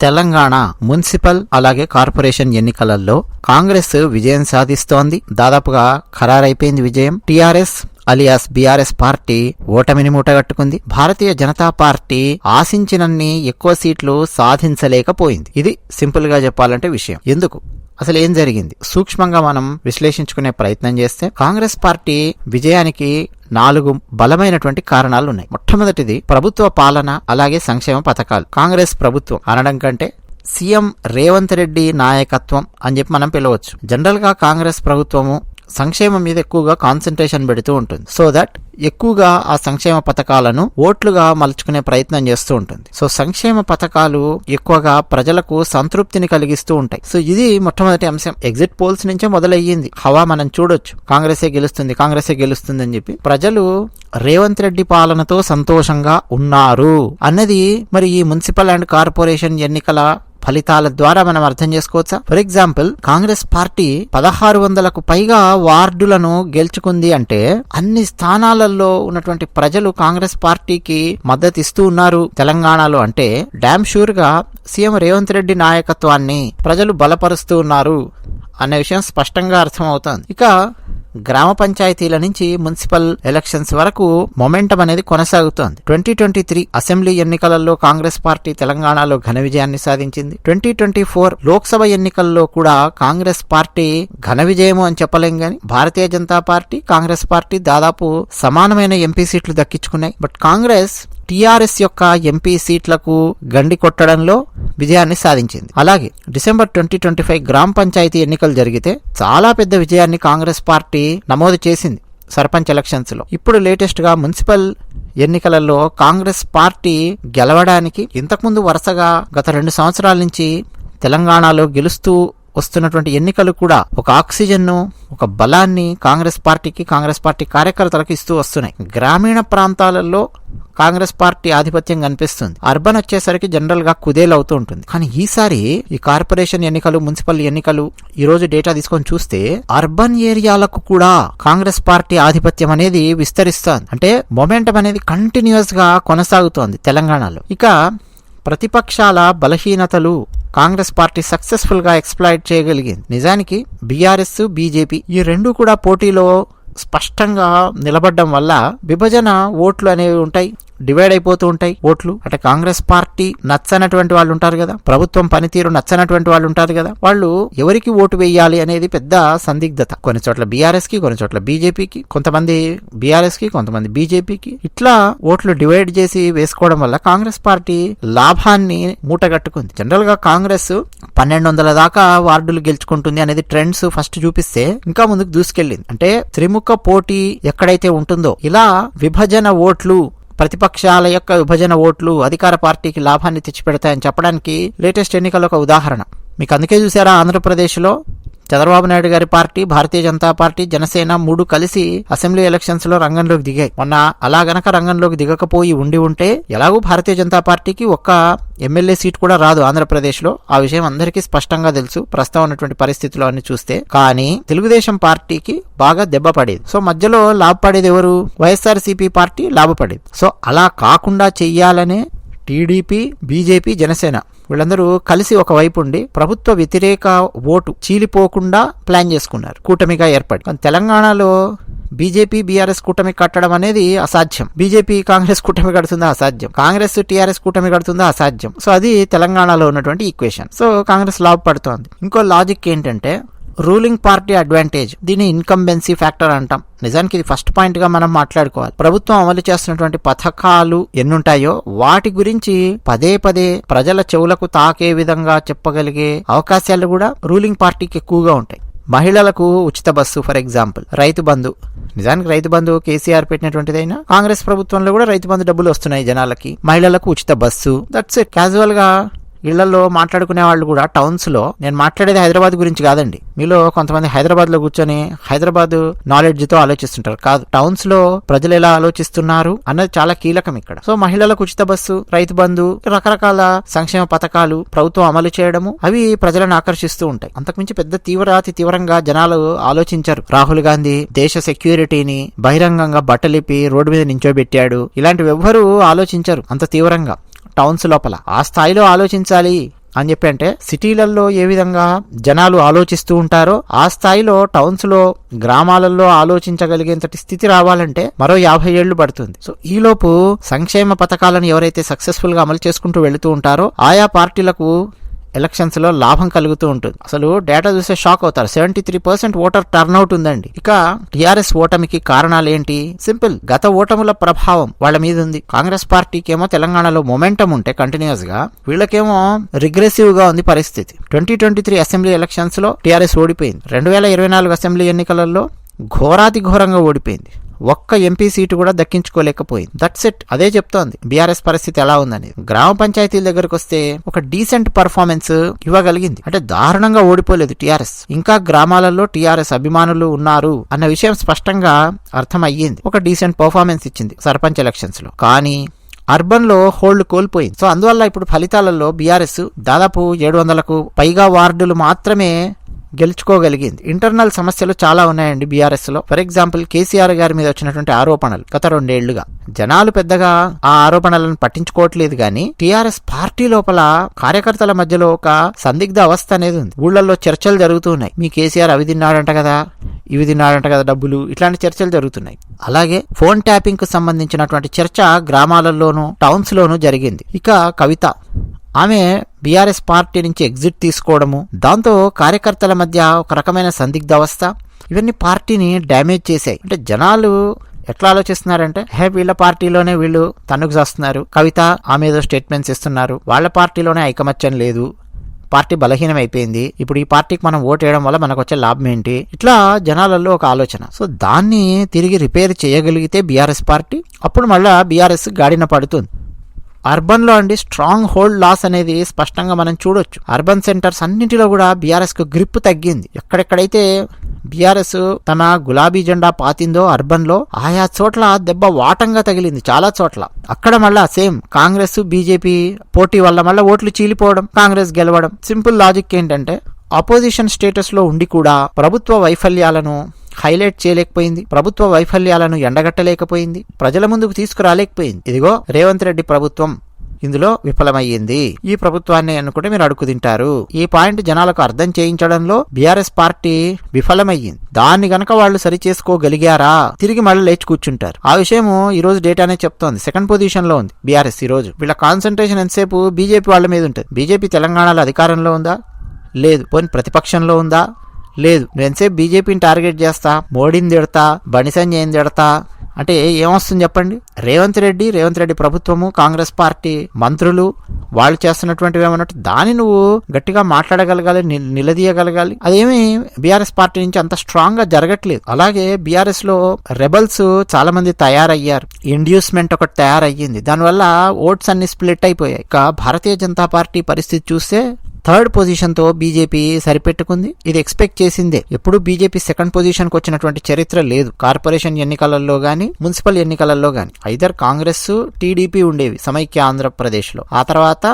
Telangana municipal అలాగే corporation ఎన్నికలలో కాంగ్రెస్ విజయం సాధిస్తోంది. దాదాపుగా ఖరారైపోయింది విజయం. టీఆర్ఎస్ అలియాస్ బీఆర్ఎస్ పార్టీ ఓటమిని మూటగట్టుకుంది. భారతీయ జనతా పార్టీ ఆశించినన్ని ఎక్కువ సీట్లు సాధించలేకపోయింది. ఇది సింపుల్ గా చెప్పాలంటే విషయం. ఎందుకు, అసలు ఏం జరిగింది సూక్ష్మంగా మనం విశ్లేషించుకునే ప్రయత్నం చేస్తే కాంగ్రెస్ పార్టీ విజయానికి 4 బలమైనటువంటి కారణాలు ఉన్నాయి. మొట్టమొదటిది ప్రభుత్వ పాలన అలాగే సంక్షేమ పథకాలు. కాంగ్రెస్ ప్రభుత్వం అనడం కంటే సీఎం రేవంత్ రెడ్డి నాయకత్వం అని చెప్పి మనం పిలవచ్చు. జనరల్ గా కాంగ్రెస్ ప్రభుత్వము సంక్షేమం మీద ఎక్కువగా కాన్సన్ట్రేషన్ పెడుతూ ఉంటుంది. సో దట్ ఎక్కువగా ఆ సంక్షేమ పథకాలను ఓట్లుగా మలుచుకునే ప్రయత్నం చేస్తూ ఉంటుంది. సో సంక్షేమ పథకాలు ఎక్కువగా ప్రజలకు సంతృప్తిని కలిగిస్తూ ఉంటాయి. సో ఇది మొట్టమొదటి అంశం. ఎగ్జిట్ పోల్స్ నుంచే మొదలయ్యింది హవా. మనం చూడొచ్చు కాంగ్రెసే గెలుస్తుంది అని చెప్పి ప్రజలు రేవంత్ రెడ్డి పాలనతో సంతోషంగా ఉన్నారు అన్నది మరి ఈ మున్సిపల్ అండ్ కార్పొరేషన్ ఎన్నికల ఫలితాల ద్వారా మనం అర్థం చేసుకోవచ్చా? ఫర్ ఎగ్జాంపుల్ కాంగ్రెస్ పార్టీ 1600కు పైగా వార్డులను గెలుచుకుంది అంటే అన్ని స్థానాలలో ఉన్నటువంటి ప్రజలు కాంగ్రెస్ పార్టీకి మద్దతు ఇస్తూ ఉన్నారు తెలంగాణలో అంటే డామ్ షూర్ గా సీఎం రేవంత్ రెడ్డి నాయకత్వాన్ని ప్రజలు బలపరుస్తూ ఉన్నారు అనే విషయం స్పష్టంగా అర్థమవుతోంది. ఇక గ్రామ పంచాయతీల నుంచి మున్సిపల్ ఎలక్షన్స్ వరకు మొమెంటం అనేది కొనసాగుతోంది. 2023 అసెంబ్లీ ఎన్నికలలో కాంగ్రెస్ పార్టీ తెలంగాణలో ఘన విజయాన్ని సాధించింది. 2024 లోక్సభ ఎన్నికల్లో కూడా కాంగ్రెస్ పార్టీ ఘన విజయము అని చెప్పలేం గాని భారతీయ జనతా పార్టీ కాంగ్రెస్ పార్టీ దాదాపు సమానమైన ఎంపీ సీట్లు దక్కించుకున్నాయి. బట్ కాంగ్రెస్ టీఆర్ఎస్ యొక్క ఎంపీ సీట్లకు గండి కొట్టడంలో విజయాన్ని సాధించింది. అలాగే డిసెంబర్ 2025 గ్రామ పంచాయతీ ఎన్నికలు జరిగితే చాలా పెద్ద విజయాన్ని కాంగ్రెస్ పార్టీ నమోదు చేసింది సర్పంచ్ ఎలక్షన్స్ లో. ఇప్పుడు లేటెస్ట్ గా మున్సిపల్ ఎన్నికలలో కాంగ్రెస్ పార్టీ గెలవడానికి ఇంతకుముందు వరుసగా గత 2 సంవత్సరాల నుంచి తెలంగాణలో గెలుస్తూ వస్తున్నటువంటి ఎన్నికలు కూడా ఒక ఆక్సిజన్ ను ఒక బలాన్ని కాంగ్రెస్ పార్టీకి కాంగ్రెస్ పార్టీ కార్యకర్తలకు ఇస్తూ వస్తున్నాయి. గ్రామీణ ప్రాంతాలలో కాంగ్రెస్ పార్టీ ఆధిపత్యం కనిపిస్తుంది. అర్బన్ వచ్చేసరికి జనరల్ గా కుదేలవుతూ ఉంటుంది. కానీ ఈసారి ఈ కార్పొరేషన్ ఎన్నికలు మున్సిపల్ ఎన్నికలు ఈ రోజు డేటా తీసుకొని చూస్తే అర్బన్ ఏరియాలకు కూడా కాంగ్రెస్ పార్టీ ఆధిపత్యం అనేది విస్తరిస్తోంది. అంటే మొమెంటం అనేది కంటిన్యూస్ గా కొనసాగుతోంది తెలంగాణలో. ఇక ప్రతిపక్షాల బలహీనతలు కాంగ్రెస్ పార్టీ సక్సెస్ఫుల్ గా ఎక్స్ప్లాయిట్ చేయగలిగింది. నిజానికి బీఆర్ఎస్ బీజేపీ ఈ రెండు కూడా పోటీలో స్పష్టంగా నిలబడడం వల్ల విభజన ఓట్లు అనేవి ఉంటాయి, డివైడ్ అయిపోతూ ఉంటాయి ఓట్లు. అంటే కాంగ్రెస్ పార్టీ నచ్చనటువంటి వాళ్ళు ఉంటారు కదా, ప్రభుత్వం పనితీరు నచ్చనటువంటి వాళ్ళు ఉంటారు కదా, వాళ్ళు ఎవరికి ఓటు వేయాలి అనేది పెద్ద సందిగ్ధత. కొన్ని చోట్ల బీఆర్ఎస్ కి, కొన్ని చోట్ల బీజేపీకి, కొంతమంది బీఆర్ఎస్ కి, కొంతమంది బీజేపీకి, ఇట్లా ఓట్లు డివైడ్ చేసి వేసుకోవడం వల్ల కాంగ్రెస్ పార్టీ లాభాన్ని మూటగట్టుకుంది. జనరల్ గా కాంగ్రెస్ 1200 దాకా వార్డులు గెలుచుకుంటుంది అనేది ట్రెండ్స్ ఫస్ట్ చూపిస్తే ఇంకా ముందుకు దూసుకెళ్లింది. అంటే త్రిముఖ పోటీ ఎక్కడైతే ఉంటుందో ఇలా విభజన ఓట్లు, ప్రతిపక్షాల యొక్క విభజన ఓట్లు అధికార పార్టీకి లాభాన్ని తెచ్చిపెడతాయని చెప్పడానికి లేటెస్ట్ ఎన్నికల ఒక ఉదాహరణ. మీకు అందుకే చూసారా ఆంధ్రప్రదేశ్ లో చంద్రబాబు నాయుడు గారి పార్టీ, భారతీయ జనతా పార్టీ, జనసేన 3 కలిసి అసెంబ్లీ ఎలక్షన్స్ లో రంగంలోకి దిగాయి. మొన్న అలా గనక రంగంలోకి దిగకపోయి ఉంటే ఎలాగూ భారతీయ జనతా పార్టీకి ఒక్క ఎమ్మెల్యే సీట్ కూడా రాదు ఆంధ్రప్రదేశ్ లో. ఆ విషయం అందరికీ స్పష్టంగా తెలుసు ప్రస్తుతం ఉన్నటువంటి పరిస్థితుల్లో అన్ని చూస్తే. కానీ తెలుగుదేశం పార్టీకి బాగా దెబ్బ పడేది. సో మధ్యలో లాభపడేది ఎవరు? వైఎస్ఆర్సీపీ పార్టీ లాభపడేది. సో అలా కాకుండా చెయ్యాలనే టీడీపీ, బీజేపీ, జనసేన వీళ్ళందరూ కలిసి ఒకవైపు ఉండి ప్రభుత్వ వ్యతిరేక ఓటు చీలిపోకుండా ప్లాన్ చేసుకున్నారు కూటమిగా ఏర్పడి. తెలంగాణలో బీజేపీ బీఆర్ఎస్ కూటమి కట్టడం అనేది అసాధ్యం. బీజేపీ కాంగ్రెస్ కూటమి కడుతుందా? అసాధ్యం. కాంగ్రెస్ టీఆర్ఎస్ కూటమి కడుతుందా? అసాధ్యం. సో అది తెలంగాణలో ఉన్నటువంటి ఈక్వేషన్. సో కాంగ్రెస్ లాభపడుతోంది. ఇంకో లాజిక్ ఏంటంటే రూలింగ్ పార్టీ అడ్వాంటేజ్. దీన్ని ఇన్కంబెన్సీ ఫ్యాక్టర్ అంటాం. నిజానికి ఇది ఫస్ట్ పాయింట్ గా మనం మాట్లాడుకోవాలి. ప్రభుత్వం అమలు చేస్తున్నటువంటి పథకాలు ఎన్నుంటాయో వాటి గురించి పదే పదే ప్రజల చెవులకు తాకే విధంగా చెప్పగలిగే అవకాశాలు కూడా రూలింగ్ పార్టీకి ఎక్కువగా ఉంటాయి. మహిళలకు ఉచిత bus, for example Rythu Bandhu. నిజానికి రైతు బంధు కేసీఆర్ పెట్టినటువంటిదైనా కాంగ్రెస్ ప్రభుత్వంలో కూడా రైతు బంధు డబ్బులు వస్తున్నాయి జనాలకి. మహిళలకు ఉచిత బస్సు, దట్స్ ఇట్. క్యాజువల్ గా ఇళ్లలో మాట్లాడుకునే వాళ్ళు కూడా టౌన్స్ లో, నేను మాట్లాడేది హైదరాబాద్ గురించి కాదండి, మీలో కొంతమంది హైదరాబాద్ లో కూర్చొని హైదరాబాద్ నాలెడ్జ్ తో ఆలోచిస్తుంటారు. కాదు, టౌన్స్ లో ప్రజలు ఎలా ఆలోచిస్తున్నారు అన్నది చాలా కీలకం ఇక్కడ. సో మహిళలకు ఉచిత బస్సు, రైతు బంధు, రకరకాల సంక్షేమ పథకాలు ప్రభుత్వం అమలు చేయడము అవి ప్రజలను ఆకర్షిస్తూ ఉంటాయి. అంతకుమించి పెద్ద అతి తీవ్రంగా జనాలు ఆలోచించారు. రాహుల్ గాంధీ దేశ సెక్యూరిటీని బహిరంగంగా బట్టలిప్పి రోడ్డు మీద నించోబెట్టాడు, ఇలాంటివి ఎవ్వరూ ఆలోచించరు అంత తీవ్రంగా. టౌన్స్ లోపల ఆ స్థాయిలో ఆలోచించాలి అని చెప్పి అంటే సిటీలలో ఏ విధంగా జనాలు ఆలోచిస్తూ ఉంటారో ఆ స్థాయిలో టౌన్స్ లో గ్రామాలలో ఆలోచించగలిగేంతటి స్థితి రావాలంటే మరో 50 ఏళ్లు పడుతుంది. సో ఈలోపు సంక్షేమ పథకాలను ఎవరైతే సక్సెస్ఫుల్ గా అమలు చేసుకుంటూ వెళుతూ ఉంటారో ఆయా పార్టీలకు ఎలక్షన్స్ లో లాభం కలుగుతూ ఉంటుంది. అసలు డేటా చూస్తే షాక్ అవుతారు. 73% ఓటర్ టర్న్అవుట్ ఉందండి. ఇక టీఆర్ఎస్ ఓటమికి కారణాలు ఏంటి? సింపుల్, గత ఓటముల ప్రభావం వాళ్ళ మీద ఉంది. కాంగ్రెస్ పార్టీకి ఏమో తెలంగాణలో మొమెంటం ఉంటే కంటిన్యూస్ గా, వీళ్ళకేమో రిగ్రెసివ్ గా ఉంది పరిస్థితి. 2023 అసెంబ్లీ ఎలక్షన్స్ లో టీఆర్ఎస్ ఓడిపోయింది. 2024 అసెంబ్లీ ఎన్నికలలో ఘోరాతి ఘోరంగా ఓడిపోయింది. ఒక్క ఎంపీ సీటు కూడా దక్కించుకోలేకపోయింది. That's it. అదే చెప్తోంది బీఆర్ఎస్ పరిస్థితి ఎలా ఉందని. గ్రామ పంచాయతీల దగ్గరకు వస్తే ఒక డీసెంట్ పర్ఫార్మెన్స్ ఇవ్వగలిగింది. అంటే దారుణంగా ఓడిపోలేదు టీఆర్ఎస్. ఇంకా గ్రామాలలో టీఆర్ఎస్ అభిమానులు ఉన్నారు అన్న విషయం స్పష్టంగా అర్థమయ్యింది. ఒక డీసెంట్ పర్ఫార్మెన్స్ ఇచ్చింది సర్పంచ్ ఎలక్షన్స్ లో. కానీ అర్బన్ లో హోల్డ్ కోల్పోయింది. సో అందువల్ల ఇప్పుడు ఫలితాలలో బీఆర్ఎస్ దాదాపు 700కు పైగా వార్డులు మాత్రమే గెలుచుకోగలిగింది. ఇంటర్నల్ సమస్యలు చాలా ఉన్నాయండి బీఆర్ఎస్ లో. ఫర్ ఎగ్జాంపుల్ కేసీఆర్ గారి మీద వచ్చినటువంటి ఆరోపణలు గత 2 ఏళ్లుగా జనాలు పెద్దగా ఆ ఆరోపణలను పట్టించుకోవట్లేదు. కానీ టీఆర్ఎస్ పార్టీ లోపల కార్యకర్తల మధ్యలో ఒక సందిగ్ధ అవస్థ అనేది ఉంది. ఊళ్ళల్లో చర్చలు జరుగుతున్నాయి. మీ కేసీఆర్ అవి తిన్నాడంట కదా, ఇవి తిన్నాడంట కదా డబ్బులు, ఇట్లాంటి చర్చలు జరుగుతున్నాయి. అలాగే ఫోన్ ట్యాపింగ్ కు సంబంధించినటువంటి చర్చ గ్రామాలలోనూ టౌన్స్ లోనూ జరిగింది. ఇక కవిత, ఆమె బీఆర్ఎస్ పార్టీ నుంచి ఎగ్జిట్ తీసుకోవడము, దాంతో కార్యకర్తల మధ్య ఒక రకమైన సందిగ్ధ అవస్థ, ఇవన్నీ పార్టీని డ్యామేజ్ చేశాయి. అంటే జనాలు ఎట్లా ఆలోచిస్తున్నారంటే, వీళ్ళ పార్టీలోనే వీళ్ళు తన్నుకు చేస్తున్నారు, కవిత ఆమె ఏదో స్టేట్మెంట్స్ ఇస్తున్నారు, వాళ్ళ పార్టీలోనే ఐకమత్యం లేదు, పార్టీ బలహీనం అయిపోయింది, ఇప్పుడు ఈ పార్టీకి మనం ఓటు వేయడం వల్ల మనకు వచ్చే లాభం ఏంటి, ఇట్లా జనాలలో ఒక ఆలోచన. సో దాన్ని తిరిగి రిపేర్ చేయగలిగితే బీఆర్ఎస్ పార్టీ, అప్పుడు మళ్ళా బీఆర్ఎస్ గాడిన పడుతుంది. అర్బన్ లో అండి స్ట్రాంగ్ హోల్డ్ లాస్ అనేది స్పష్టంగా మనం చూడొచ్చు. అర్బన్ సెంటర్స్ అన్నింటిలో కూడా బీఆర్ఎస్ కు గ్రిప్ తగ్గింది. ఎక్కడెక్కడైతే బీఆర్ఎస్ తన గులాబీ జెండా పాతిందో అర్బన్ లో ఆయా చోట్ల దెబ్బ వాటంగా తగిలింది. చాలా చోట్ల అక్కడ మళ్ళా సేమ్ కాంగ్రెస్ బీజేపీ పోటీ వల్ల మళ్ళీ ఓట్లు చీలిపోవడం, కాంగ్రెస్ గెలవడం. సింపుల్ లాజిక్ ఏంటంటే, ఆపోజిషన్ స్టేటస్ లో ఉండి కూడా ప్రభుత్వ వైఫల్యాలను హైలైట్ చేయలేకపోయింది, ప్రభుత్వ వైఫల్యాలను ఎండగట్టలేకపోయింది, ప్రజల ముందుకు తీసుకురాలేకపోయింది. ఇదిగో రేవంత్ రెడ్డి ప్రభుత్వం ఇందులో విఫలమయ్యింది. ఈ ప్రభుత్వాన్ని అనుకుంటే మీరు అడుగు తింటారు. ఈ పాయింట్ జనాలకు అర్థం చేయించడంలో బీఆర్ఎస్ పార్టీ విఫలమయ్యింది. దాన్ని గనక వాళ్ళు సరి చేసుకోగలిగారా, తిరిగి మళ్ళీ లేచి కూర్చుంటారు. ఆ విషయం ఈ రోజు డేటానే చెప్తోంది. 2nd పొజిషన్ లో ఉంది బీఆర్ఎస్ ఈ రోజు. వీళ్ళ కాన్సన్ట్రేషన్ ఎంతసేపు బీజేపీ వాళ్ళ మీద ఉంటుంది. బీజేపీ తెలంగాణలో అధికారంలో ఉందా? లేదు. పోనీ ప్రతిపక్షంలో ఉందా? లేదు. నువ్వు ఎంతసేపు బీజేపీని టార్గెట్ చేస్తా, మోడీని తిడతా, బండి సంజయ్ని తిడతా అంటే ఏమొస్తుంది చెప్పండి? రేవంత్ రెడ్డి ప్రభుత్వము, కాంగ్రెస్ పార్టీ మంత్రులు వాళ్ళు చేస్తున్నటువంటివి ఏమన్నట్టు దాన్ని నువ్వు గట్టిగా మాట్లాడగలగాలి, నిలదీయగలగాలి. అదేమి బీఆర్ఎస్ పార్టీ నుంచి అంత స్ట్రాంగ్ గా జరగట్లేదు. అలాగే బీఆర్ఎస్ లో రెబల్స్ చాలా మంది తయారయ్యారు, ఇండ్యూస్మెంట్ ఒకటి తయారయ్యింది, దానివల్ల ఓట్స్ అన్ని స్ప్లిట్ అయిపోయాయి. ఇక భారతీయ జనతా పార్టీ పరిస్థితి చూస్తే 3rd పొజిషన్ తో బీజేపీ సరిపెట్టుకుంది. ఇది ఎక్స్పెక్ట్ చేసిందే. ఎప్పుడు బీజేపీ 2nd పొజిషన్ కు వచ్చినటువంటి చరిత్ర లేదు. కార్పొరేషన్ ఎన్నికలలో గాని, మున్సిపల్ ఎన్నికలలో గాని ఐదర్ కాంగ్రెస్ టీడీపీ ఉండేవి సమైక్య ఆంధ్రప్రదేశ్ లో. ఆ తర్వాత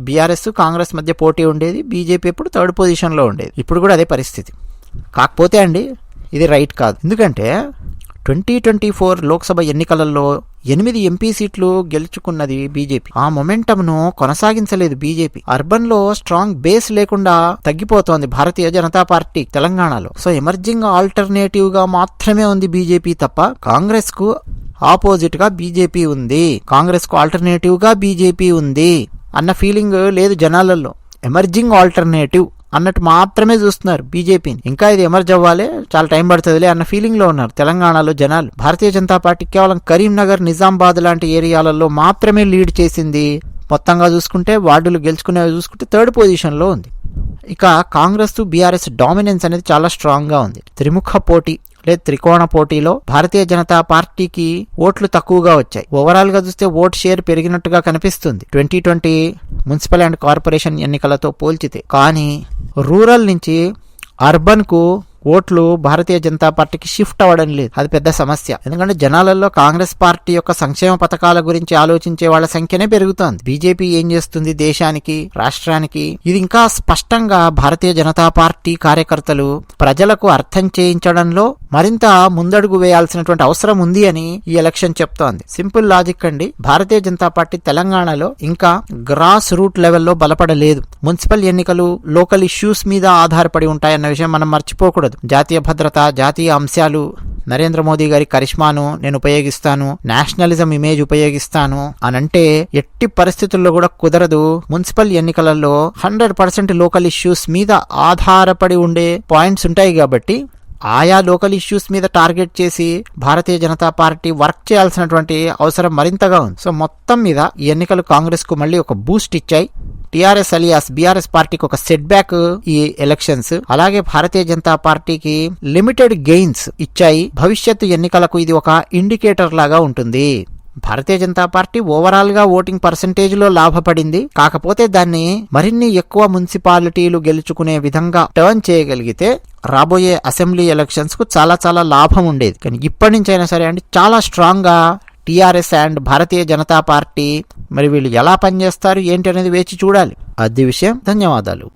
బీఆర్ఎస్ కాంగ్రెస్ మధ్య పోటీ ఉండేది. బీజేపీ ఎప్పుడు 3rd పొజిషన్ లో ఉండేది. ఇప్పుడు కూడా అదే పరిస్థితి. కాకపోతే అండి ఇది రైట్ కాదు. ఎందుకంటే 2024 లోక్సభ ఎన్నికలలో 8 ఎంపీ సీట్లు గెలుచుకున్నది బీజేపీ. ఆ మొమెంటంను కొనసాగించలేదు బీజేపీ. అర్బన్ లో స్ట్రాంగ్ బేస్ లేకుండా తగ్గిపోతోంది భారతీయ జనతా పార్టీ తెలంగాణలో. సో ఎమర్జింగ్ ఆల్టర్నేటివ్ గా మాత్రమే ఉంది బీజేపీ తప్ప కాంగ్రెస్ కు ఆపోజిట్ గా బీజేపీ ఉంది, కాంగ్రెస్ కు ఆల్టర్నేటివ్ గా బీజేపీ ఉంది అన్న ఫీలింగ్ లేదు జనాలలో. ఎమర్జింగ్ ఆల్టర్నేటివ్ అన్నట్టు మాత్రమే చూస్తున్నారు బీజేపీని. ఇంకా ఇది ఎమర్జ్ అవ్వాలి, చాలా టైం పడుతుందిలే అన్న ఫీలింగ్ లో ఉన్నారు తెలంగాణలో జనాలు. భారతీయ జనతా పార్టీ కేవలం కరీంనగర్, నిజామాబాద్ లాంటి ఏరియాలలో మాత్రమే లీడ్ చేసింది. మొత్తంగా చూసుకుంటే వార్డులు గెలుచుకునేవి చూసుకుంటే 3rd పొజిషన్ లో ఉంది. ఇక కాంగ్రెస్ బీఆర్ఎస్ డామినెన్స్ అనేది చాలా స్ట్రాంగ్ గా ఉంది. త్రిముఖ పోటీ లేదా త్రికోణ పోటీలో భారతీయ జనతా పార్టీకి ఓట్లు తక్కువగా వచ్చాయి. ఓవరాల్ గా చూస్తే ఓట్ షేర్ పెరిగినట్టుగా కనిపిస్తుంది 2020 మున్సిపల్ అండ్ కార్పొరేషన్ ఎన్నికలతో పోల్చితే. కానీ రూరల్ నుంచి అర్బన్ కు ఓట్లు భారతీయ జనతా పార్టీకి షిఫ్ట్ అవ్వడం లేదు. అది పెద్ద సమస్య. ఎందుకంటే జనాలలో కాంగ్రెస్ పార్టీ యొక్క సంక్షేమ పథకాల గురించి ఆలోచించే వాళ్ళ సంఖ్యనే పెరుగుతోంది. బీజేపీ ఏం చేస్తుంది దేశానికి, రాష్ట్రానికి, ఇది ఇంకా స్పష్టంగా భారతీయ జనతా పార్టీ కార్యకర్తలు ప్రజలకు అర్థం చేయించడంలో మరింత ముందడుగు వేయాల్సినటువంటి అవసరం ఉంది అని ఈ ఎలక్షన్ చెప్తోంది. సింపుల్ లాజిక్ అండి. భారతీయ జనతా పార్టీ తెలంగాణలో ఇంకా గ్రాస్ రూట్ లెవెల్లో బలపడలేదు. మున్సిపల్ ఎన్నికలు లోకల్ ఇష్యూస్ మీద ఆధారపడి ఉంటాయన్న విషయం మనం మర్చిపోకూడదు. జాతీయ భద్రత, జాతీయ అంశాలు, నరేంద్ర మోదీ గారి కరిష్మాను నేను ఉపయోగిస్తాను, నేషనలిజం ఇమేజ్ ఉపయోగిస్తాను అనంటే ఎట్టి పరిస్థితుల్లో కూడా కుదరదు. మున్సిపల్ ఎన్నికలలో 100% లోకల్ ఇష్యూస్ మీద ఆధారపడి ఉండే పాయింట్స్ ఉంటాయి కాబట్టి ఆయా లోకల్ ఇష్యూస్ మీద టార్గెట్ చేసి భారతీయ జనతా పార్టీ వర్క్ చేయాల్సినటువంటి అవసరం మరింతగా ఉంది. సో మొత్తం మీద ఈ ఎన్నికలు కాంగ్రెస్ కు మళ్ళీ ఒక బూస్ట్ ఇచ్చాయి. టీఆర్ఎస్ అలియాస్ బీఆర్ఎస్ పార్టీకి ఒక సెట్ బ్యాక్ ఈ ఎలక్షన్స్. అలాగే భారతీయ జనతా పార్టీకి లిమిటెడ్ గెయిన్స్ ఇచ్చాయి. భవిష్యత్తు ఎన్నికలకు ఇది ఒక ఇండికేటర్ లాగా ఉంటుంది. భారతీయ జనతా పార్టీ ఓవరాల్ గా ఓటింగ్ పర్సెంటేజ్ లో లాభపడింది. కాకపోతే దాన్ని మరిన్ని ఎక్కువ మున్సిపాలిటీలు గెలుచుకునే విధంగా టర్న్ చేయగలిగితే రాబోయే అసెంబ్లీ ఎలక్షన్స్ కు చాలా చాలా లాభం ఉండేది. కానీ ఇప్పటి నుంచి అయినా సరే అండి చాలా స్ట్రాంగ్ గా TRS and Bharatiya Janata party మరి వీళ్ళు ఎలా పనిచేస్తారు ఏంటి అనేది వేచి చూడాలి. అది విషయం. ధన్యవాదాలు.